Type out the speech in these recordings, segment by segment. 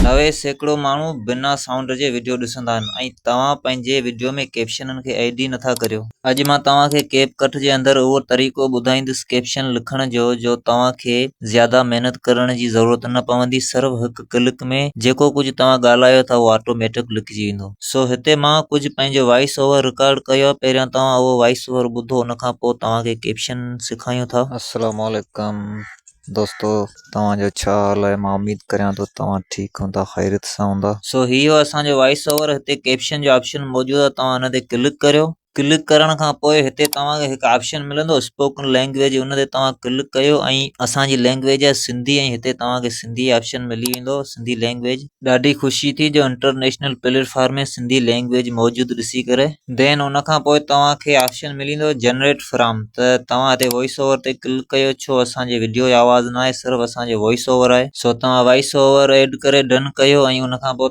नवे सैकड़ों माण्हू बिना साउंड जे वीडियो ॾिसंदा आहिनि ऐं तव्हां पंहिंजे वीडियो में कैप्शननि खे एड ई नथा करियो। अॼु मां तव्हांखे कैपकट जे अंदरि उहो तरीक़ो ॿुधाईंदुसि कैप्शन लिखण जो तव्हांखे ज़्यादा महिनत करण जी ज़रूरत न पवंदी। सिर्फ़ हिकु क्लिक में जेको कुझु तव्हां ॻाल्हायो था उहो ऑटोमेटिक लिखिजी वेंदो। सो हिते मां कुझु पंहिंजो वॉइस ओवर रिकॉर्ड कयो आहे। पहिरियां तव्हां उहो वॉइस ओवर ॿुधो, उन खां पोइ तव्हांखे कैप्शन सेखारियूं था। अस्सलामु अलैकुम दोस्तों, तव्हांजो छा हाल आहे? मां उम्मीद करियां थो तव्हां ठीकु हूंदा, ख़ैरियत सां हूंदा। सो हीअ असांजो वॉइस ओवर। हिते कैप्शन जो ऑप्शन मौजूदु आहे, तव्हां हुन ते क्लिक करियो। क्लिक करण खां पोइ हिते तव्हांखे हिकु ऑप्शन मिलंदो स्पोकन लैंग्वेज, उन ते तव्हां क्लिक कयो ऐं असांजी लैंग्वेज आहे सिंधी ऐं हिते तव्हांखे सिंधी ऑप्शन मिली वेंदो, सिंधी लैंग्वेज। ॾाढी ख़ुशी थी जो इंटरनेशनल प्लेटफॉर्म में सिंधी लैंग्वेज मौजूदु ॾिसी करे। देन उन खां पोइ तव्हांखे ऑप्शन मिली वेंदो जनरेट फ्रॉम, त तव्हां हिते वॉइस ओवर ते क्लिक कयो। छो असांजे वीडियो जी आवाज़ न आहे, सिर्फ़ु असांजो वॉइस ओवर आहे। सो तव्हां वॉइस ओवर एड करे डन कयो ऐं उन खां पोइ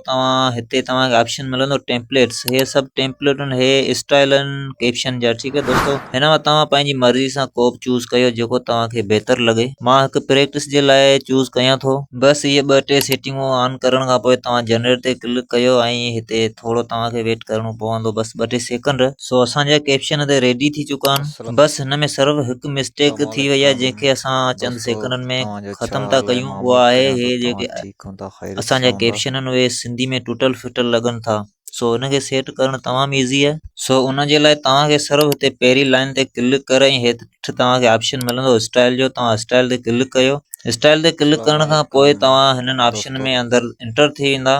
हिते तव्हांखे ऑप्शन मिलंदो टेम्पलेट्स। हे सभु टेम्पलेट हे स्टाइल कैप्शन जा, ठीकु आहे दोस्तों। हिन में तव्हां पंहिंजी मर्ज़ी सां को बि चूज़ कयो जेको तव्हांखे बहितर लॻे। मां हिकु प्रैक्टिस जे लाइ चूज़ कयां थो। बसि इहे 2-3 सेटिंगूं ऑन करण खां पोइ तव्हां जनरेट ते क्लिक कयो ऐं हिते थोरो तव्हांखे वेट करिणो पवंदो, बसि 2-3 सेकंड। सो असांजा कैप्शन हिते रेडी थी चुका आहिनि। बसि हिन में सिर्फ़ु हिकु मिस्टेक थी वई आहे जंहिंखे असां चंद सेकंडनि में ख़तमु था कयूं। उहा आहे हे जेके असांजा कैप्शन आहिनि उहे सिंधी में टुटल फिटल लॻनि था। सो हुनखे सेट करणु तमामु ईज़ी आहे। सो उन जे लाइ तव्हांखे सिर्फ़ु हिते पहिरीं लाइन ते क्लिक करे ऐं हेठि तव्हांखे ऑप्शन मिलंदो स्टाइल जो, तव्हां स्टाइल ते क्लिक कयो। स्टाइल ते क्लिक करण खां पोइ तव्हां हिननि ऑप्शन में अंदरि इंटर थी वेंदा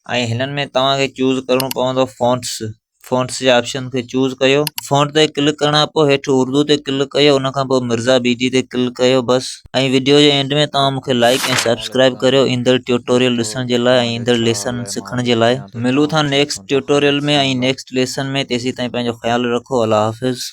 ऐं हिननि में तव्हांखे चूज़ करिणो पवंदो फ़ॉन्ट्स जे ऑप्शन खे चूज़ कयो। फ़ॉन्ट ते क्लिक करण खां पोइ हेठि उर्दू ते क्लिक कयो, उन खां पोइ मिर्ज़ा बीजी ते क्लिक कयो बसि। ऐं वीडियो जे एंड में तव्हां मूंखे लाइक ऐं सब्सक्राइब करियो ईंदड़ ट्यूटोरियल ॾिसण जे लाइ ऐं ईंदड़ लेसन सिखण जे लाइ। मिलूं था नेक्स्ट ट्यूटोरियल में ऐं नेक्स्ट लेसन में। तेसीं ताईं पंहिंजो ख़्यालु रखो। अल्लाह हाफ़िज़।